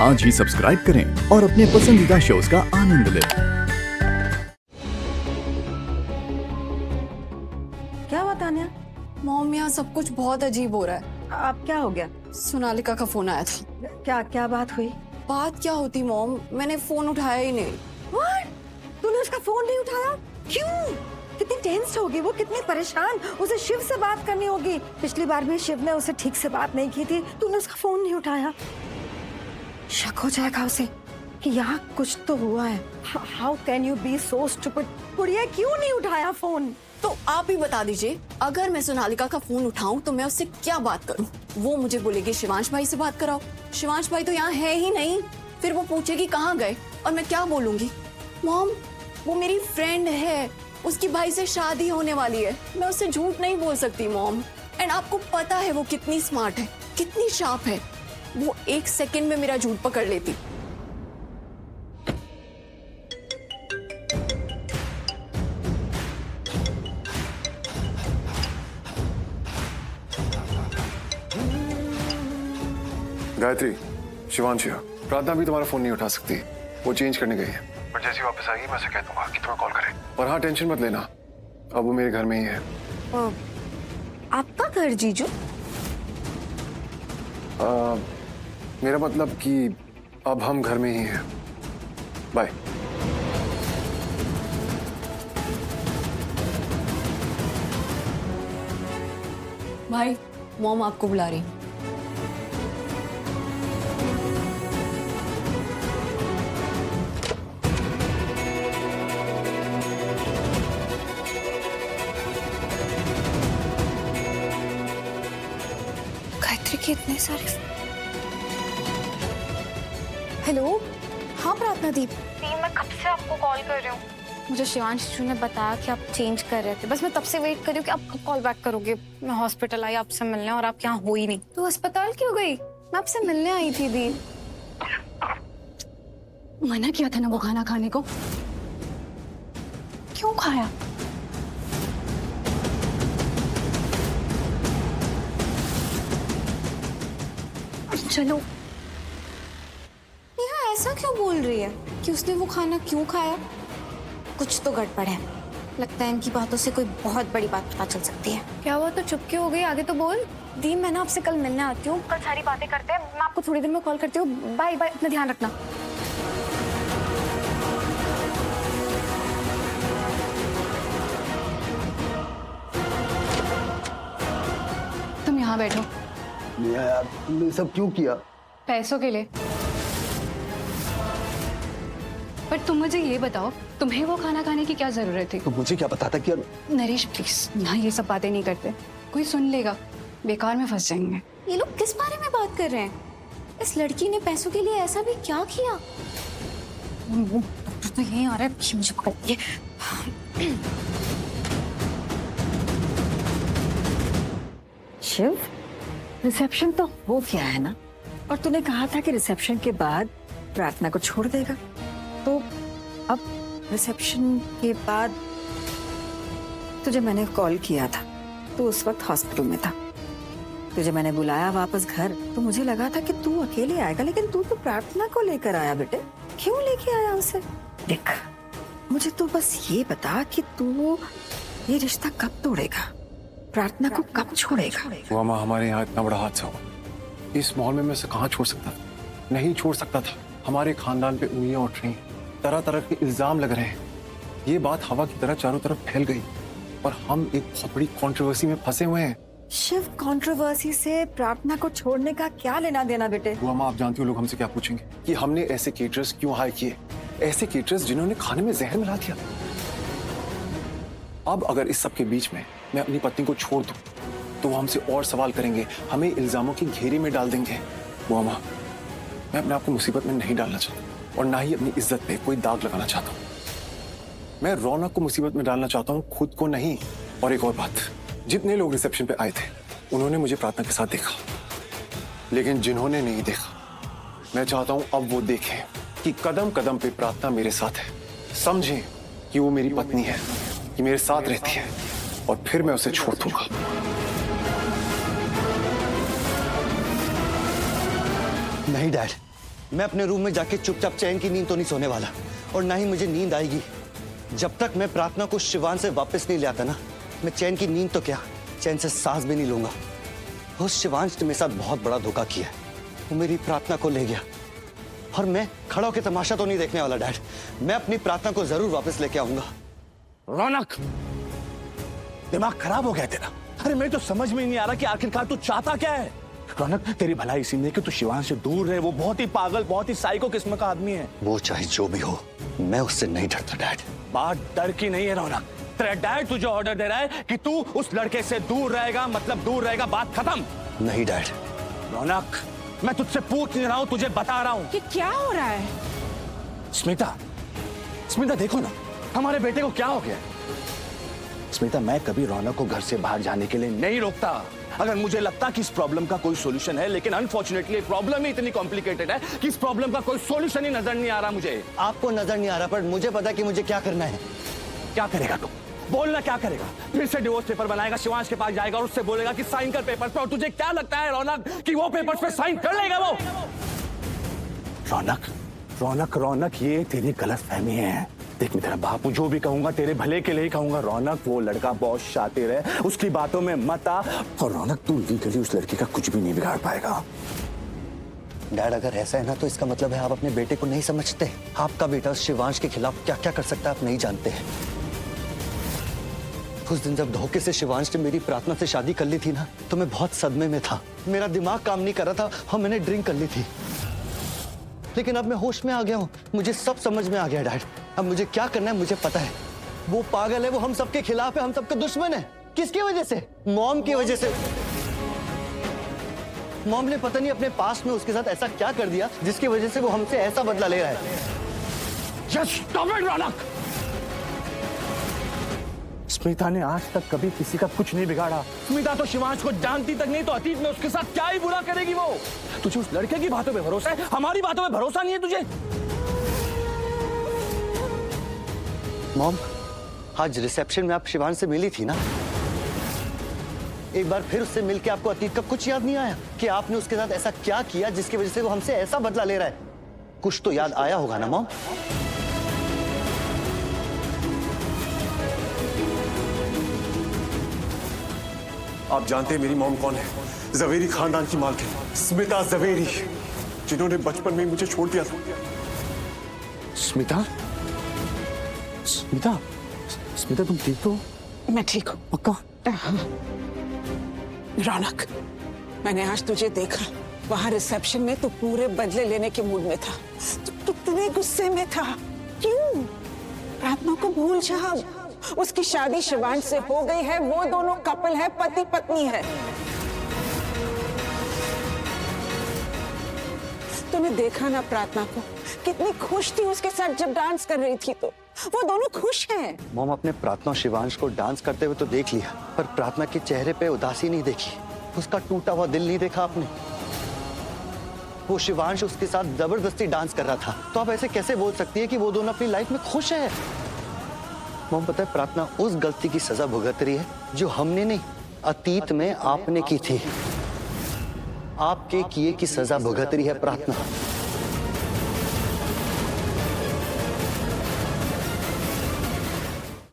आज ही सब्सक्राइब करें और अपने पसंदीदा शोज का आनंद लें। क्या हुआ तान्या? मॉम, यहाँ सब कुछ बहुत अजीब हो रहा है। अब क्या हो गया? सोनालिका का फोन आया था। क्या क्या बात हुई? बात क्या होती मॉम, मैंने फोन उठाया ही नहीं। What? तूने उसका फोन नहीं उठाया? क्यों? कितनी टेंस होगी वो, कितनी परेशान। उसे शिव से बात करनी होगी। पिछली बार भी शिव ने उसे ठीक से बात नहीं की थी, तूने उसका फोन नहीं उठाया। शक हो जाएगा उसे कि यहाँ कुछ तो हुआ है। How can you be so stupid? गुड़िया, क्यों नहीं उठाया फोन? तो आप ही बता दीजिए, अगर मैं सोनालिका का फोन उठाऊं तो मैं उससे क्या बात करूं? वो मुझे बोलेगी शिवांश भाई से बात कराओ। शिवांश भाई तो यहाँ है ही नहीं। फिर वो पूछेगी कहाँ गए, और मैं क्या बोलूंगी? मॉम, वो मेरी फ्रेंड है, उसकी भाई से शादी होने वाली है। मैं उससे झूठ नहीं बोल सकती मॉम। एंड आपको पता है वो कितनी स्मार्ट है, कितनी शार्प है। वो 1 सेकंड में मेरा झूठ पकड़ लेती। गायत्री, शिवांश, प्रार्थना भी तुम्हारा फोन नहीं उठा सकती, वो चेंज करने गई है। पर जैसी वापस आएगी मैं उसे कह दूंगा कि तुम्हें कॉल करे। पर हाँ, टेंशन मत लेना, अब वो मेरे घर में ही है। आपका घर जीजू? मेरा मतलब कि अब हम घर में ही हैं। बाय। भाई, मॉम आपको बुला रही। गायत्री के इतने सारे। हेलो, हाँ प्रार्थना दीप। मैं कब से आपको कॉल कर रही हूँ। मुझे शिवांश जी ने बताया कि आप चेंज कर रहे थे। बस मैं तब से वेट कर रही हूँ कि आप कब कॉल बैक करोगे। मैं हॉस्पिटल आई आपसे मिलने और आप यहाँ हो ही नहीं। तो अस्पताल क्यों गई? मैं आपसे मिलने आई थी दी। मना किया था ना वो खाना खाने को। क्यों खाया? चलो। नेहा ऐसा क्यों बोल रही है कि उसने वो खाना क्यों खाया? कुछ तो गड़बड़ है। लगता है इनकी बातों से कोई बहुत बड़ी बात पता चल सकती है। क्या हुआ, तो चुपके हो गई? आगे तो बोल। दी, मैं ना आपसे कल मिलने आती हूँ, कल सारी बातें करते हैं। मैं आपको थोड़ी देर में कॉल करती हूँ। बाय बाय, अपना ध्यान रखना। तुम यहाँ बैठो। यार, तुमने सब क्यों किया? पैसों के लिए। पर तुम मुझे ये बताओ, तुम्हें वो खाना खाने की क्या जरूरत थी? तो मुझे क्या पता था कि नरेश प्लीज, यहाँ ये सब बातें नहीं करते। कोई सुन लेगा, बेकार में फंस जाएंगे। ये लोग किस बारे में बात कर रहे हैं? इस लड़की ने पैसों के लिए ऐसा भी क्या किया? तो यहीं आ रहा है, मुझे पकड़िए। शिव, रिसेप्शन तो हो गया है ना? और तूने कहा था कि रिसेप्शन के बाद प्रार्थना को छोड़ देगा। तो अब रिसेप्शन के बाद तुझे मैंने कॉल किया था, तू उस वक्त हॉस्पिटल में था। तुझे मैंने बुलाया वापस घर, तो मुझे लगा था कि तू अकेले आएगा, लेकिन तू तो प्रार्थना को लेकर आया। बेटे, क्यों लेके आया उसे? देख, मुझे तो बस ये बता कि तू ये रिश्ता कब तोड़ेगा, प्रार्थना को कब छोड़ेगा? वो माँ, हमारे यहाँ इतना बड़ा हादसा हुआ, इस माहौल में मैं उसे कहाँ छोड़ सकता था? नहीं छोड़ सकता था। हमारे खानदान पे उंगलियां उठ रही, तरह तरह के इल्जाम लग रहे हैं। ये बात हवा की तरह चारों तरफ फैल गई और हम एक बहुत बड़ी कंट्रोवर्सी में फंसे हुए हैं। शिव, कंट्रोवर्सी से प्रार्थना को छोड़ने का क्या लेना देना बेटे? वो माँ, आप जानती हो लोग हमसे क्या पूछेंगे कि हमने ऐसे केटरर्स क्यों हायर किए, ऐसे केटरर्स जिन्होंने खाने में जहर मिला दिया। अब अगर इस सब के बीच में मैं अपनी पत्नी को छोड़ दूं तो वो हमसे और सवाल करेंगे, हमें इल्जामों की घेरे में डाल देंगे। वो माँ, मैं अपने आप को मुसीबत में नहीं डालना चाहता और ना ही अपनी इज्जत पे कोई दाग लगाना चाहता हूँ। मैं रौनक को मुसीबत में डालना चाहता हूँ, खुद को नहीं। और एक और बात, जितने लोग रिसेप्शन पे आए थे उन्होंने मुझे प्रार्थना के साथ देखा, लेकिन जिन्होंने नहीं देखा, मैं चाहता हूँ अब वो देखें कि कदम कदम पे प्रार्थना मेरे साथ है। समझें कि वो मेरी पत्नी है, कि मेरे साथ रहती है, और फिर मैं उसे छोड़ दूंगा। नहीं डैड, मैं अपने रूम में जाके चुपचाप चैन की नींद तो नहीं सोने वाला, और ना ही मुझे नींद आएगी जब तक मैं प्रार्थना को शिवान से वापस नहीं ले आता ना। मैं चैन की नींद तो क्या, चैन से सांस भी नहीं लूंगा। उस शिवांश ने मेरे साथ बहुत बड़ा धोखा किया है। वो मेरी प्रार्थना को ले गया और मैं खड़ा होकर तमाशा तो नहीं देखने वाला डैड। मैं अपनी प्रार्थना को जरूर वापस लेके आऊंगा। रौनक, दिमाग खराब हो गया तेरा। अरे मैं तो समझ में ही नहीं आ रहा कि आखिरकार तू चाहता क्या है। रौनक, तेरी भलाई इसी में कि तू शिवान से दूर रहे। वो बहुत ही पागल, बहुत ही साइको किस्म का आदमी है। वो चाहे जो भी हो, मैं उससे नहीं डरता डैड। बात डर की नहीं है रौनक। तेरा डैड तुझे ऑर्डर दे रहा है कि तू उस लड़के से दूर रहेगा, मतलब दूर रहेगा, बात खत्म। नहीं डैड। रौनक, मैं तुझसे पूछ नहीं रहा हूं, तुझे बता रहा हूं। ये क्या हो रहा है? स्मिता, स्मिता देखो ना, हमारे बेटे को क्या हो गया। स्मिता, मैं कभी रौनक को घर से बाहर जाने के लिए नहीं रोकता अगर मुझे लगता कि इस प्रॉब्लम का कोई सॉल्यूशन है, लेकिन अनफॉर्चुनेटली प्रॉब्लम ही इतनी कॉम्प्लिकेटेड है कि इस प्रॉब्लम का कोई सॉल्यूशन ही नजर नहीं आ रहा मुझे। आपको नजर नहीं आ रहा, पर मुझे पता कि मुझे क्या करना है। क्या करेगा तू? बोलना क्या करेगा? फिर से डिवोर्स पेपर बनाएगा, शिवांश के पास जाएगा और उससे बोलेगा कि साइन कर पेपर पे, और तुझे क्या लगता है रौनक कि वो पेपर्स पे साइन कर लेगा वो? रौनक, रौनक, रौनक, ये तेरी गलतफहमी है। देख, मैं तेरा बापू जो भी कहूंगा तेरे भले के लिए ही कहूंगा। रौनक, वो लड़का बहुत शातिर है, उसकी बातों में मत आ। और रौनक, तू लीगली उस लड़की का कुछ भी नहीं बिगाड़ पाएगा। डैड, अगर ऐसा है ना तो इसका मतलब है आप अपने बेटे को नहीं समझते। आपका बेटा शिवांश के खिलाफ क्या क्या कर सकता है आप नहीं जानते हैं। उस दिन जब धोखे से शिवांश ने मेरी प्रार्थना से शादी कर ली थी ना, तो मैं बहुत सदमे में था। मेरा दिमाग काम नहीं कर रहा था और मैंने ड्रिंक कर ली थी। लेकिन अब मैं होश में आ गया हूँ, मुझे सब समझ में आ गया डैड। अब मुझे क्या करना है मुझे पता है। वो पागल है, वो हम सबके खिलाफ है, हम सबका दुश्मन है। किसकी वजह से? मॉम की वजह से। मॉम ने पता नहीं अपने पास्ट में उसके साथ ऐसा क्या कर दिया जिसकी वजह से वो हमसे ऐसा बदला ले रहा है। Just stop it, रौनक। स्मिता ने आज तक कभी किसी का कुछ नहीं बिगाड़ा। स्मिता तो शिवांश को जानती तक नहीं, तो अतीत में उसके साथ क्या ही बुरा करेगी वो। तुझे उस लड़के की बातों पे भरोसा है, हमारी बातों पे भरोसा नहीं है तुझे। मॉम, आज रिसेप्शन में आप शिवांश से मिली थी ना? एक बार फिर उससे मिलके आपको अतीत का कुछ याद नहीं आया कि आपने उसके साथ ऐसा क्या किया जिसकी वजह से वो हमसे ऐसा बदला ले रहा है? कुछ तो याद आया होगा ना मॉम? आप जानते हैं मेरी मॉम कौन है? जवेरी खानदान की मालकिन स्मिता जवेरी, जिन्होंने बचपन में ही मुझे छोड़ दिया था। स्मिता, स्मिता, स्मिता, तुम ठीक तो? मैं ठीक हूँ। पक्का? रौनक, मैंने आज तुझे देखा वहां रिसेप्शन में, तू पूरे बदले लेने के मूड में था। तू कितने गुस्से में था। क्यों? प्रार्थना को भूल जा। उसकी शादी शिवांश से हो गई है, वो दोनों कपल है, पति पत्नी है। तूने देखा ना प्रार्थना को, कितनी खुश थी उसके साथ जब डांस कर रही थी। तो वो दोनों खुश हैं। मॉम, अपने प्रार्थना शिवांश को डांस करते हुए तो देख लिया, पर प्रार्थना के चेहरे पे उदासी नहीं देखी, उसका टूटा हुआ दिल नहीं देखा आपने। वो शिवांश उसके साथ जबरदस्ती डांस कर रहा था, तो आप ऐसे कैसे बोल सकती है कि वो दोनों अपनी लाइफ में खुश है? मॉम, पता है प्रार्थना उस गलती की सजा भुगत रही है जो हमने नहीं, अतीत में आपने की थी। आपके किए की सजा भुगत रही है प्रार्थना।